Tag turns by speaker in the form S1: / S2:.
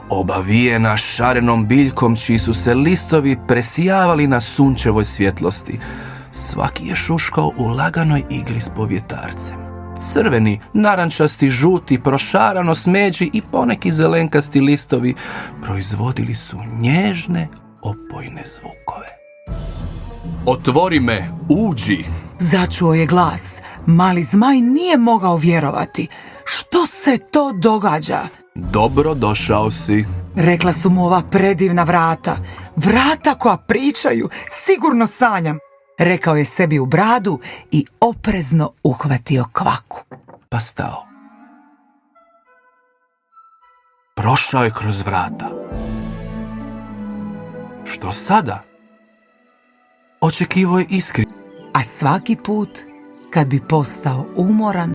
S1: obavijena šarenom biljkom čiji su se listovi presijavali na sunčevoj svjetlosti. Svaki je šuškao u laganoj igri s povjetarcem. Crveni, narančasti, žuti, prošarano smeđi i poneki zelenkasti listovi proizvodili su nježne, opojne zvukove. Otvori me, uđi!
S2: Začuo je glas. Mali zmaj nije mogao vjerovati. Što se to događa?
S1: Dobro došao si.
S2: Rekla su mu ova predivna vrata. Vrata koja pričaju, sigurno sanjam. Rekao je sebi u bradu i oprezno uhvatio kvaku.
S1: Pa stao. Prošao je kroz vrata. Što sada? Očekivao je iskri.
S2: A svaki put, kad bi postao umoran,